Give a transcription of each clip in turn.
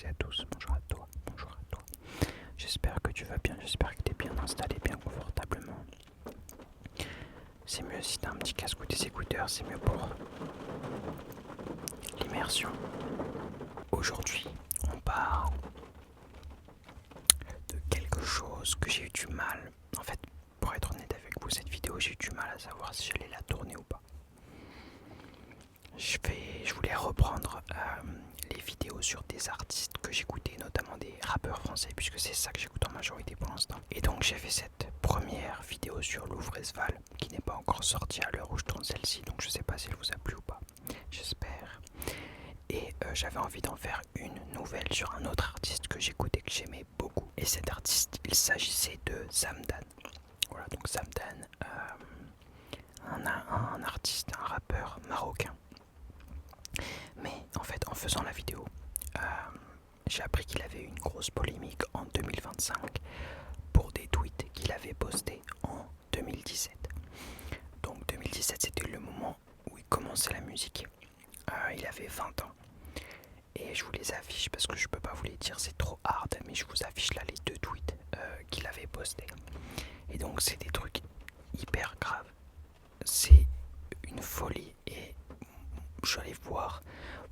et à tous, bonjour à toi, bonjour à toi. J'espère que tu vas bien, j'espère que tu es bien installé, bien confortablement. C'est mieux si tu as un petit casque ou des écouteurs, c'est mieux pour l'immersion. Aujourd'hui, on parle de quelque chose que j'ai eu du mal. En fait, pour être honnête avec vous, cette vidéo, j'ai eu du mal à savoir si j'allais la tourner ou pas. Je voulais reprendre les vidéos sur des artistes que j'écoutais, notamment des rappeurs français, puisque c'est ça que j'écoute en majorité pour l'instant. Et donc j'ai fait cette première vidéo sur Louvresval, qui n'est pas encore sortie à l'heure où je tourne celle-ci, donc je sais pas si elle vous a plu ou pas, j'espère. Et j'avais envie d'en faire une nouvelle sur un autre artiste que j'écoutais, que j'aimais beaucoup. Et cet artiste, il s'agissait de Zamdan. Voilà, donc Zamdan, un artiste, un rappeur marocain. Mais en fait, en faisant la vidéo, j'ai appris qu'il avait eu une grosse polémique en 2025 pour des tweets qu'il avait postés en 2017. Donc 2017, c'était le moment où il commençait la musique. Il avait 20 ans. Et je vous les affiche parce que je peux pas vous les dire, c'est trop hard, mais je vous affiche là les deux tweets qu'il avait postés. Et donc c'est des trucs hyper graves. C'est une folie et je suis allé voir.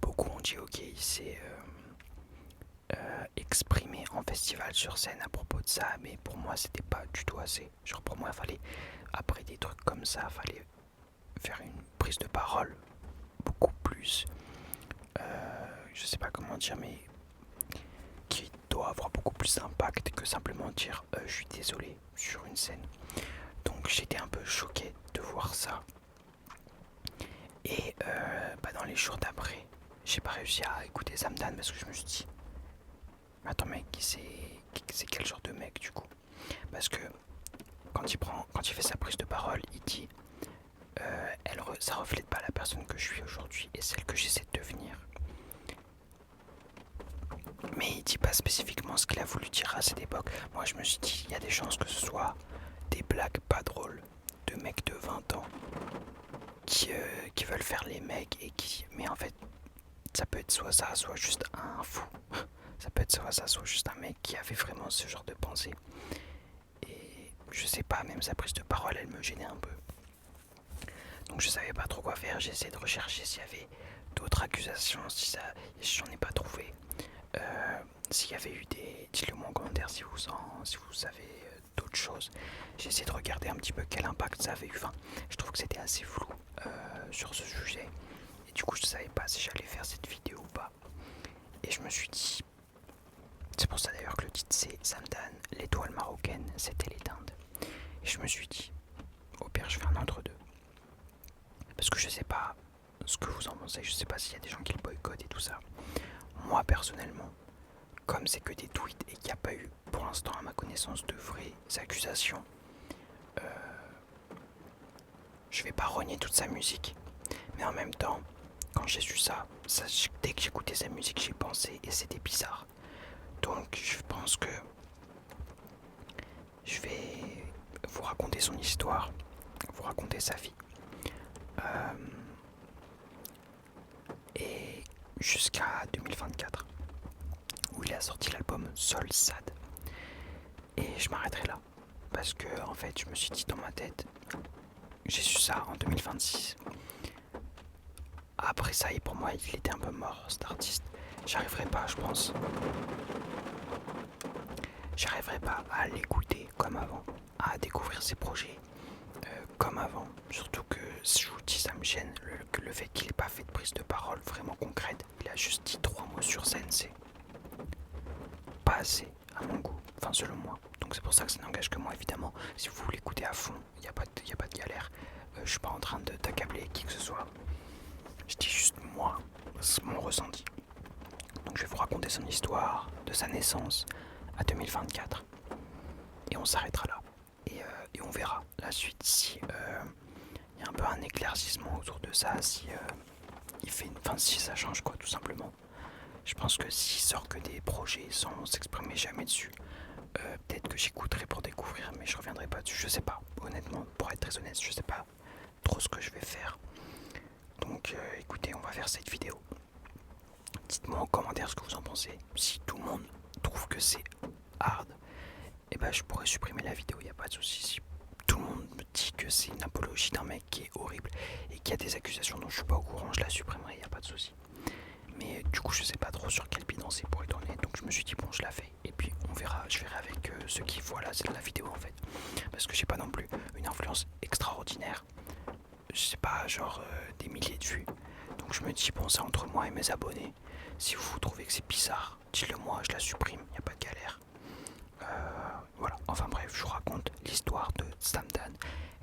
Beaucoup ont dit ok, il s'est exprimé en festival sur scène à propos de ça, mais pour moi c'était pas du tout assez. Genre pour moi il fallait, après des trucs comme ça, il fallait faire une prise de parole beaucoup plus, je sais pas comment dire, mais qui doit avoir beaucoup plus d'impact que simplement dire je suis désolé sur une scène. Donc j'étais un peu choqué de voir ça. Et dans les jours d'après, j'ai pas réussi à écouter Zamdan parce que je me suis dit attends mec, c'est quel genre de mec du coup? Parce que quand il fait sa prise de parole, il dit ça reflète pas la personne que je suis aujourd'hui et celle que j'essaie de devenir. Mais il dit pas spécifiquement ce qu'il a voulu dire à cette époque. Moi je me suis dit, il y a des chances que ce soit des blagues pas drôles de mecs de 20 ans qui veulent faire les mecs et qui... Mais en fait, ça peut être soit ça, soit juste un fou. Ça peut être soit ça, soit juste un mec qui avait vraiment ce genre de pensée. Et je sais pas, même sa prise de parole, elle me gênait un peu. Donc je savais pas trop quoi faire, j'ai essayé de rechercher s'il y avait d'autres accusations, si j'en ai pas trouvé. S'il y avait eu des... Dites-le moi en commentaire si vous savez d'autres choses. J'ai essayé de regarder un petit peu quel impact ça avait eu. Enfin, je trouve que c'était assez flou sur ce sujet. Et du coup je savais pas si j'allais faire cette vidéo ou pas. Et je me suis dit... C'est pour ça d'ailleurs que le titre c'est Zamdan, l'étoile marocaine, c'était les dindes. Et je me suis dit, au pire je fais un entre-deux. Parce que je sais pas ce que vous en pensez, je sais pas s'il y a des gens qui le boycottent et tout ça. Moi personnellement, comme c'est que des tweets et qu'il n'y a pas eu pour l'instant à ma connaissance de vraies accusations, je vais pas rogner toute sa musique. Mais en même temps, quand j'ai su ça, dès que j'écoutais sa musique, j'y pensais et c'était bizarre. Donc je pense que je vais vous raconter son histoire, vous raconter sa vie. Et jusqu'à 2024, où il a sorti l'album Sol Sad. Et je m'arrêterai là. Parce que en fait, je me suis dit dans ma tête, j'ai su ça en 2026. Après ça, et pour moi, il était un peu mort, cet artiste. J'arriverai pas, je pense. J'arriverai pas à l'écouter comme avant, à découvrir ses projets comme avant. Surtout que, si je vous dis, ça me gêne, le fait qu'il ait pas fait de prise de parole vraiment concrète. Il a juste dit 3 mots sur scène, c'est pas assez à mon goût, enfin selon moi. Donc c'est pour ça que ça n'engage que moi évidemment. Si vous voulez écouter à fond, il n'y a pas de galère. Je suis pas en train d'accabler qui que ce soit. Je dis juste moi, mon ressenti. Donc je vais vous raconter son histoire, de sa naissance à 2024. Et on s'arrêtera là. Et on verra la suite si il y a un peu un éclaircissement autour de ça, si si ça change quoi tout simplement. Je pense que s'il sort que des projets sans s'exprimer jamais dessus, peut-être que j'écouterai pour découvrir, mais je reviendrai pas dessus. Je sais pas, honnêtement, pour être très honnête, je sais pas trop ce que je vais faire. Donc écoutez, on va faire cette vidéo. Dites-moi en commentaire ce que vous en pensez. Si tout le monde trouve que c'est hard, et ben je pourrais supprimer la vidéo, y a pas de souci. Si tout le monde me dit que c'est une apologie d'un mec qui est horrible et qui a des accusations dont je suis pas au courant, je la supprimerai, y a pas de souci. Mais du coup je sais pas trop sur quel pied danser pour être honnête, donc je me suis dit bon je la fais et puis on verra, je verrai avec ceux qui voient la vidéo en fait. Parce que j'ai pas non plus une influence extraordinaire, je sais pas genre des milliers de vues. Donc je me dis bon c'est entre moi et mes abonnés. Si vous trouvez que c'est bizarre, dites-le moi, je la supprime, y a pas de galère. Voilà, enfin bref, je vous raconte l'histoire de Zamdan.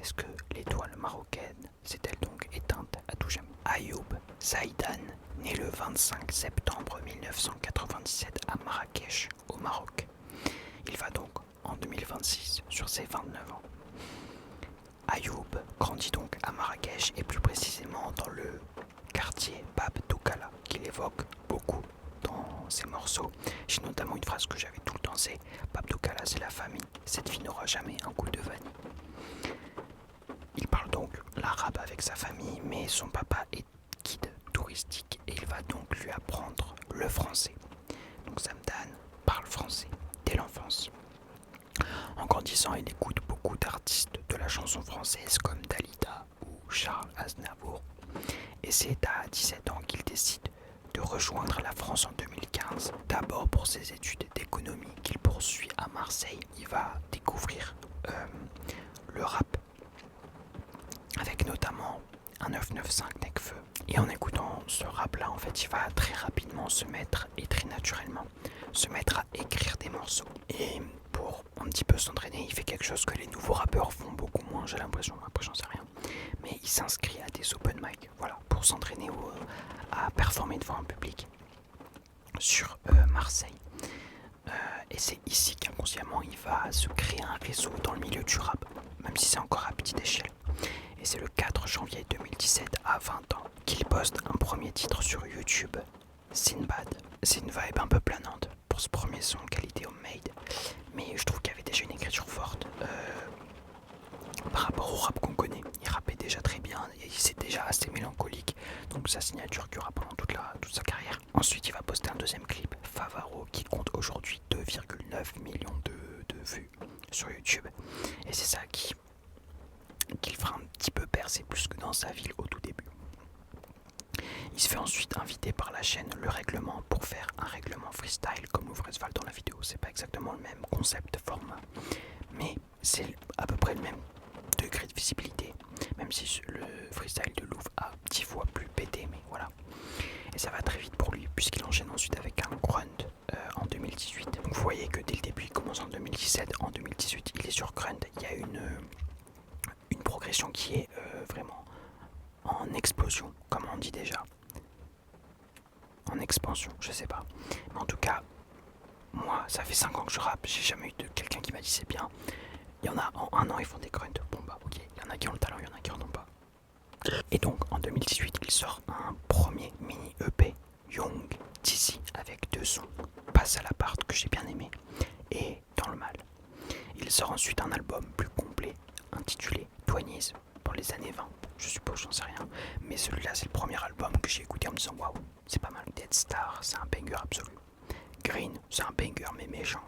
Est-ce que l'étoile marocaine s'est-elle donc éteinte à tout jamais? Ayoub Zaïdan, né le 25 septembre 1997 à Marrakech, au Maroc. Il va donc en 2026 sur ses 29 ans. Ayoub grandit donc à Marrakech et plus précisément dans le quartier Bab Doukala qu'il évoque beaucoup dans ses morceaux. J'ai notamment une phrase que j'avais tout le temps, c'est Bab Doukala c'est la famille, cette fille n'aura jamais un coup de vanille. Il parle donc l'arabe avec sa famille, mais son papa est guide touristique et il va donc lui apprendre le français. Donc Zamdan parle français dès l'enfance. En grandissant, il écoute beaucoup d'artistes de la chanson française comme Dalida ou Charles Aznavour. Et c'est à 17 ans qu'il décide de rejoindre la France en 2015. D'abord pour ses études d'économie qu'il poursuit à Marseille. Il va découvrir le rap avec notamment un 995 Nekfeu. Et en écoutant ce rap là, en fait, il va très rapidement se mettre, et très naturellement, se mettre à écrire des morceaux. Et pour un petit peu s'entraîner, il fait quelque chose que les nouveaux rappeurs font beaucoup moins, j'ai l'impression, après j'en sais rien. Mais il s'inscrit à des open mic, voilà, pour s'entraîner à performer devant un public sur Marseille. Et c'est ici qu'inconsciemment il va se créer un réseau dans le milieu du rap, même si c'est encore à petite échelle. Et c'est le 4 janvier 2017, à 20 ans, qu'il poste un premier titre sur YouTube, Sinbad. C'est une vibe un peu planante pour ce premier son qualité homemade, mais je trouve qu'il y avait déjà une écriture forte par rapport au rap qu'on connaît. Il rappait déjà très bien, c'est déjà assez mélancolique, donc sa signature qu'il aura pendant toute sa carrière. Ensuite il va poster un deuxième clip, Favaro, qui compte aujourd'hui 2,9 millions de vues sur YouTube. Et c'est ça qu'il fera un petit peu percer plus que dans sa ville au tout début. Il se fait ensuite inviter par la chaîne Le Règlement pour faire un règlement freestyle comme Louvresval dans la vidéo. C'est pas exactement le même concept, format, mais c'est à peu près le même degré de visibilité, même si le freestyle de Louvre a 10 fois plus pété, mais voilà. Et ça va très vite pour lui puisqu'il enchaîne ensuite avec un grunt en 2018. Donc vous voyez que dès le début il commence en 2017, en 2018 il est sur grunt. Il y a une progression qui est vraiment en explosion, comme on dit déjà. En expansion, je sais pas. Mais en tout cas, moi ça fait 5 ans que je rappe, j'ai jamais eu de quelqu'un qui m'a dit c'est bien. Il y en a en un an ils font des grunts, bon bah ok, il y en a qui ont le talent, il y en a qui en ont pas. Et donc en 2018 il sort un premier mini EP, Young Dizzy, avec 2 sons, Passe à l'appart que j'ai bien aimé, et Dans le mal. Il sort ensuite un album plus complet, intitulé Twenties, pour les années 20, je suppose, j'en sais rien. Mais celui-là c'est le premier album que j'ai écouté en me disant waouh, c'est pas mal. Dead Star, c'est un banger absolu. Green, c'est un banger mais méchant.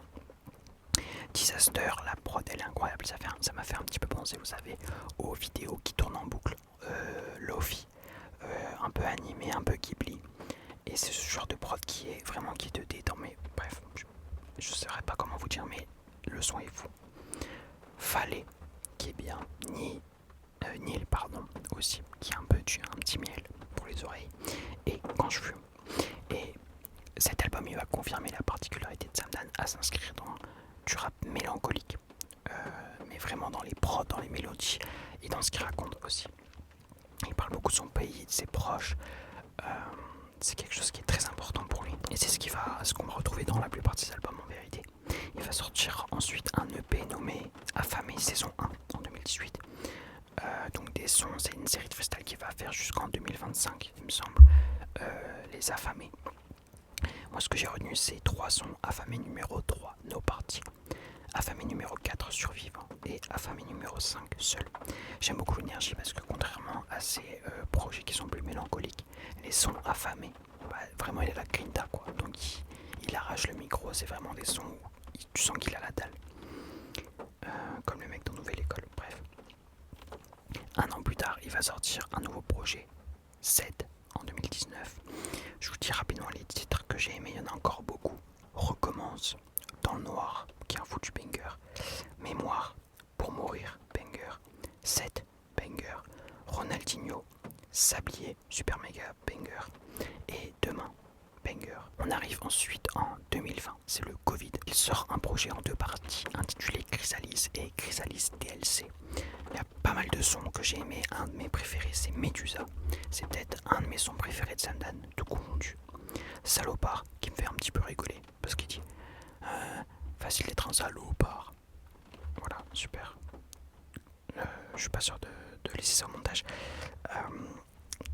Disaster, la prod elle est incroyable, ça m'a fait un petit peu penser, vous savez, aux vidéos qui tournent en boucle, Lofi, un peu animé, un peu Ghibli. Et c'est ce genre de prod qui est vraiment qui te détend, mais bref, je saurais pas comment vous dire, mais le son est fou. Fallait, qui est bien, Nil, pardon, aussi, qui est un petit miel pour les oreilles, et Quand je fume. Et cet album il va confirmer la particularité de Zamdan à s'inscrire dans du rap mélancolique, mais vraiment dans les prods, dans les mélodies et dans ce qu'il raconte aussi. Il parle beaucoup de son pays, de ses proches. C'est quelque chose qui est très important pour lui et c'est ce qu'on va retrouver dans la plupart de ses albums en vérité. Il va sortir ensuite un EP nommé Affamé saison 1 en 2018. Donc des sons, c'est une série de freestyle qu'il va faire jusqu'en 2025 il me semble, les Affamés. Moi ce que j'ai retenu c'est 3 sons, Affamé numéro 3, Nos Parties, Affamé numéro 4, Survivant, et Affamé numéro 5, Seul. J'aime beaucoup l'énergie parce que contrairement à ces projets qui sont plus mélancoliques, les sons affamés vraiment il a la grinta quoi. Donc il arrache le micro, c'est vraiment des sons où tu sens qu'il a la dalle. Comme le mec dans Nouvelle École, bref. Un an plus tard, il va sortir un nouveau projet, Z, en 2019. Je vous dis rapidement les titres que j'ai aimés, il y en a encore beaucoup. Recommence, Dans le noir, qui est un foutu banger. Mémoire, Pour mourir, banger. 7, banger. Ronaldinho, Sablier, super méga banger. Et Demain, banger. On arrive ensuite en 2020, c'est le Covid. Il sort un projet en 2 parties intitulé Chrysalis et Chrysalis DLC. Il y a pas mal de sons que j'ai aimé. Un de mes préférés, c'est Medusa. C'est peut-être un de mes sons préférés de Zamdan, tout confondu. Salopard, qui me fait un petit peu rigoler, parce qu'il dit facile d'être un salopard. Voilà, super. Je suis pas sûr de laisser ça au montage.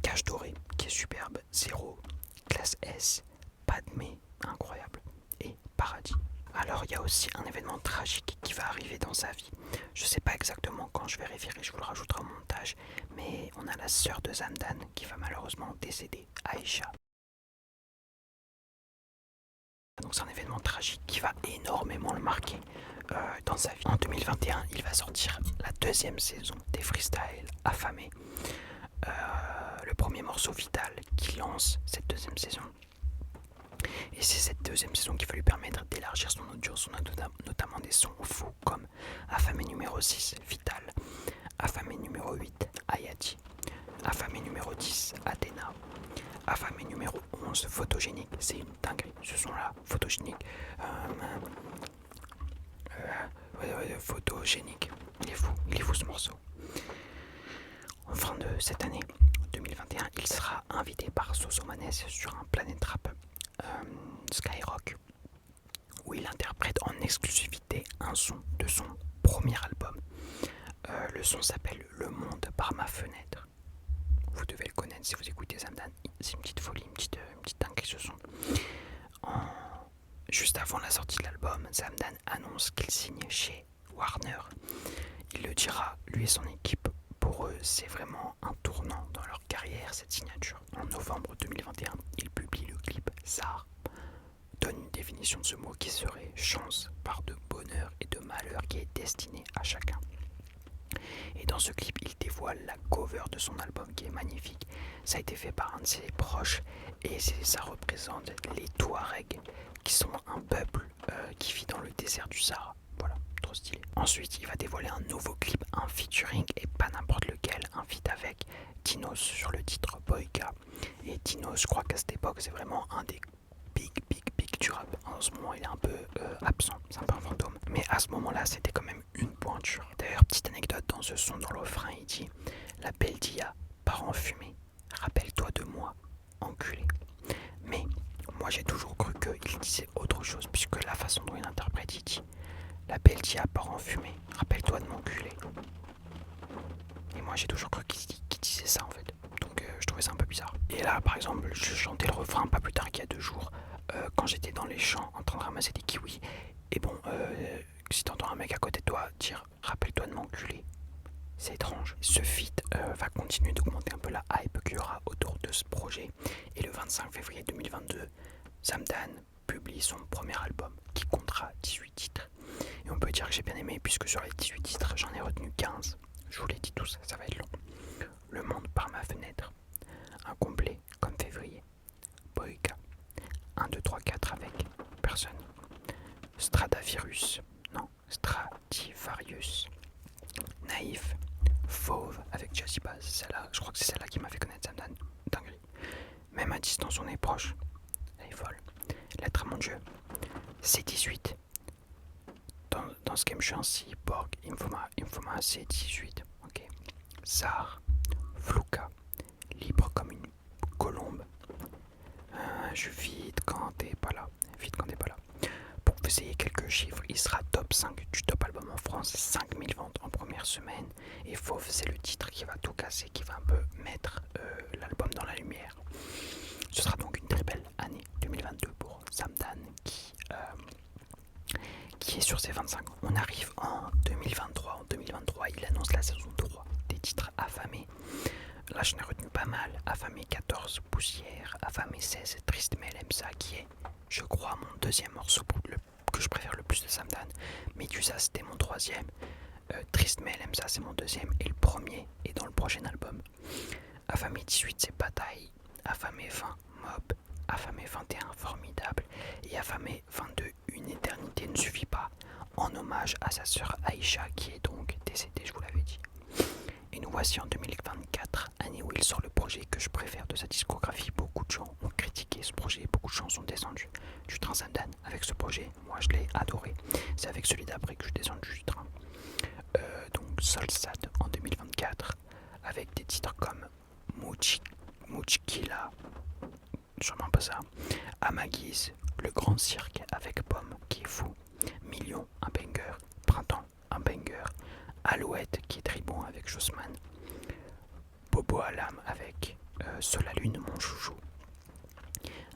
Cache dorée, qui est superbe. Zéro, classe S, Padmé, incroyable. Et Paradis. Alors il y a aussi un événement tragique qui va arriver dans sa vie. Je sais pas exactement quand, je vérifierai, je vous le rajouterai au montage. Mais on a la sœur de Zamdan qui va malheureusement décéder, Aïcha. Donc c'est un événement tragique qui va énormément le marquer dans sa vie. En 2021, il va sortir la 2e saison des freestyles affamés. Le premier morceau Vital qui lance cette 2e saison. Et c'est cette 2e saison qui va lui permettre d'élargir son audience. On a notamment des sons fous comme Affamé numéro 6, Vital. Affamé numéro 8, Ayati. Affamé numéro 10, Athéna. Affamé numéro 11, Photogénique. C'est une dinguerie ce son là, Photogénique. Photogénique. Il est fou ce morceau. En fin de cette année 2021, il sera invité par Sosomanes sur un Planet Rap Skyrock où il interprète en exclusivité un son de son premier album. Le son s'appelle Le Monde par ma fenêtre. Vous devez le connaître si vous écoutez Zamdan. C'est une petite folie, une petite dinguerie ce son. Juste avant la sortie de l'album, Zamdan annonce qu'il signe chez Warner. Il le dira, lui et son équipe, pour eux c'est vraiment un tournant dans leur carrière cette signature. En novembre 2021, il publie le clip Zar, donne une définition de ce mot qui serait chance par de bonheur et de malheur qui est destiné à chacun. Et dans ce clip, il dévoile la cover de son album qui est magnifique. Ça a été fait par un de ses proches et ça représente les Touaregs qui sont un peuple qui vit dans le désert du Sahara. Voilà, trop stylé. Ensuite, il va dévoiler un nouveau clip, un featuring et pas n'importe lequel, un feat avec Dinos sur le titre Boyka. Et Dinos, je crois qu'à cette époque, c'est vraiment un des big du rap. En ce moment, il est un peu absent, c'est un peu un fantôme. Mais à ce moment-là, c'était quand même une pointure. D'ailleurs, petite anecdote, dans ce son, dans le refrain, il dit La belle Dia part en fumée, rappelle-toi de moi, enculé. Mais moi, j'ai toujours cru qu'il disait autre chose, puisque la façon dont il interprète, il dit La belle Dia part en fumée, rappelle-toi de m'enculer. Et moi, j'ai toujours cru qu'il disait ça en fait. Donc, je trouvais ça un peu bizarre. Et là, par exemple, je chantais le refrain pas plus tard qu'il y a 2 jours. Quand j'étais dans les champs en train de ramasser des kiwis. Et bon, si t'entends un mec à côté de toi dire rappelle-toi de m'enculer, c'est étrange. Ce feat va continuer d'augmenter un peu la hype qu'il y aura autour de ce projet. Et le 25 février 2022, Zamdan publie son premier album qui comptera 18 titres. Et on peut dire que j'ai bien aimé puisque sur les 18 titres, j'en ai retenu 15. Je vous l'ai dit tous, ça va être long. Le monde par ma fenêtre. Un complet comme février. Boyka. 1, 2, 3, 4 avec personne. Stradavirus, non, Stradivarius. Naïf, Fauve avec Jazzy Bass. Celle-là, je crois que c'est celle-là qui m'a fait connaître Zamdan. Dinguerie. Même à distance, on est proche. Elle est folle. Lettre à mon Dieu. C18. Dans ce game, je suis un cyborg. Infoma C18. Ok. Zar, Flouka. Libre comme une colombe. Je vide quand t'es pas là. Vite quand t'es pas là. Pour que vous ayez quelques chiffres, il sera top 5 du top album en France, 5000 ventes en première semaine. Et Fauve, c'est le titre qui va tout casser, qui va un peu mettre l'album dans la lumière. Ce sera donc une très belle année 2022 pour Zamdan qui est sur ses 25 ans. On arrive en 2023. En 2023, il annonce la saison 3 des titres affamés. Là, je n'ai retenu pas mal. Affamé 14, Poussière. Affamé 16, Triste mais elle aime ça, qui est, je crois, mon deuxième morceau que je préfère le plus de Samdan. Médusa, c'était mon troisième. Triste mais elle aime ça, c'est mon deuxième. Et le premier est dans le prochain album. Affamé 18, c'est Bataille. Affamé 20, Mob. Affamé 21, Formidable. Et Affamé 22, Une éternité ne suffit pas. En hommage à sa sœur Aïcha, qui est donc décédée, je vous l'avais dit. Et nous voici en 2024, année où il sort le projet que je préfère de sa discographie. Beaucoup de gens ont critiqué ce projet, beaucoup de gens sont descendus du train Samdan avec ce projet. Moi je l'ai adoré. C'est avec celui d'après que je suis descendu du train. Donc Solsad en 2024, avec des titres comme Mouchkila, sûrement pas ça, Amaguise, Le Grand Cirque avec Pomme qui est fou, Million, un banger, Printemps, un banger, Alouette qui est très bon avec Jossman, Bobo Alam avec Sol la Lune, mon chouchou,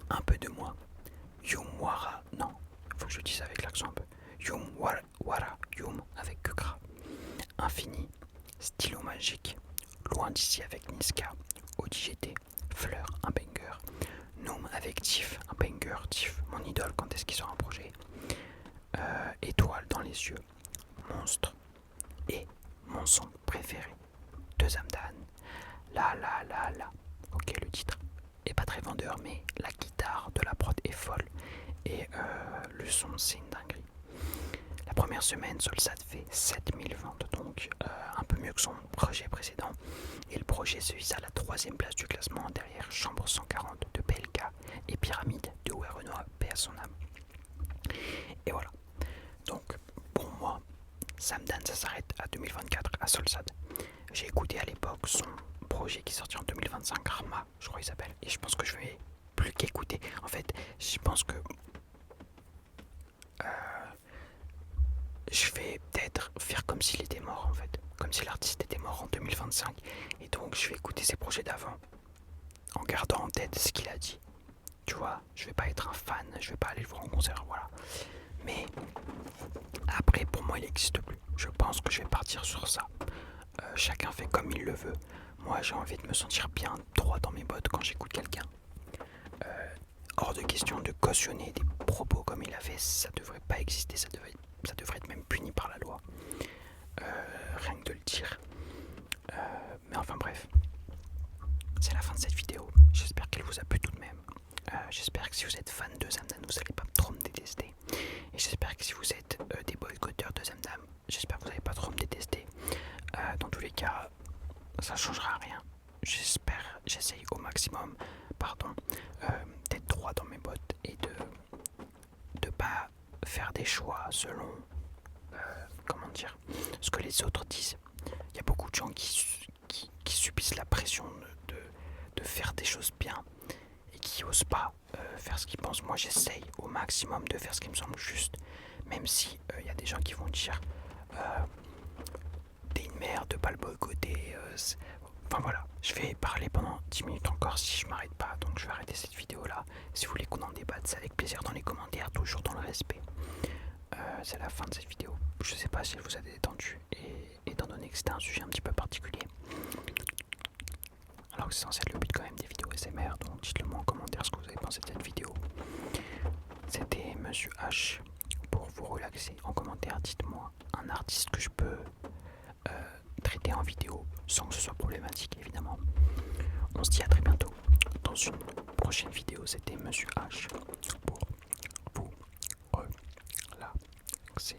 Un peu de moi, Yum non, faut que je dise avec l'accent un peu, Yum avec Kukra, Infini, Stylo Magique, Loin d'ici avec Niska, ODGT, Fleur, un banger, Noom avec Tiff, un banger, Tiff, mon idole, quand est-ce qu'il sort un projet, Étoile dans les yeux, Monstre, et mon son préféré de Zamdan, La. Ok, le titre est pas très vendeur, mais la guitare de la prod est folle et le son c'est une dinguerie. La première semaine, Solsad fait 7000 ventes, donc un peu mieux que son projet précédent. Et le projet se hisse à la 3ème place du classement derrière Chambre 140 de PLK et Pyramide de Ouais Renoir, paix à son âme. Et voilà. Donc pour moi, Samdan ça s'arrête à 2024 à Solsad. J'ai écouté à l'époque son projet qui est sorti en 2025, Karma, je crois qu'il s'appelle, et je pense que je vais plus qu'écouter. En fait, je pense que je vais peut-être faire comme s'il était mort en fait, comme si l'artiste était mort en 2025, et donc je vais écouter ses projets d'avant en gardant en tête ce qu'il a dit. Tu vois, je vais pas être un fan, je vais pas aller le voir en concert, voilà. Mais après, pour moi, il n'existe plus. Je pense que je vais partir sur ça. Chacun fait comme il le veut. Moi, j'ai envie de me sentir bien droit dans mes bottes quand j'écoute quelqu'un. Hors de question de cautionner des propos comme il a fait, ça devrait pas exister, ça devrait être même puni par la loi. Rien que de le dire. Mais enfin bref, c'est la fin de cette vidéo. J'espère qu'elle vous a plu tout de même. J'espère que si vous êtes fan de Zamdan, vous n'allez pas trop me détester. Et j'espère que si vous êtes des boycotteurs de Zamdan, j'espère que vous n'allez pas trop me détester. Dans tous les cas, ça changera rien. J'essaye au maximum, d'être droit dans mes bottes et de pas faire des choix selon, ce que les autres disent. Il y a beaucoup de gens qui subissent la pression de faire des choses bien et qui osent pas faire ce qu'ils pensent. Moi, j'essaye au maximum de faire ce qui me semble juste, même si y a des gens qui vont dire t'es une merde de pas le boycotter. Enfin voilà, je vais parler pendant 10 minutes encore si je m'arrête pas, donc je vais arrêter cette vidéo là. Si vous voulez qu'on en débatte, c'est avec plaisir dans les commentaires, toujours dans le respect. C'est la fin de cette vidéo. Je sais pas si elle vous a détendu, et étant donné que c'était un sujet un petit peu particulier, alors que c'est censé être le but quand même des vidéos SMR, donc dites-le moi en commentaire ce que vous avez pensé de cette vidéo. C'était Monsieur H. Pour vous relaxer, en commentaire, dites-moi un artiste que je peux traiter en vidéo sans que ce soit problématique, évidemment. On se dit à très bientôt dans une prochaine vidéo. C'était Monsieur H pour vous relaxer.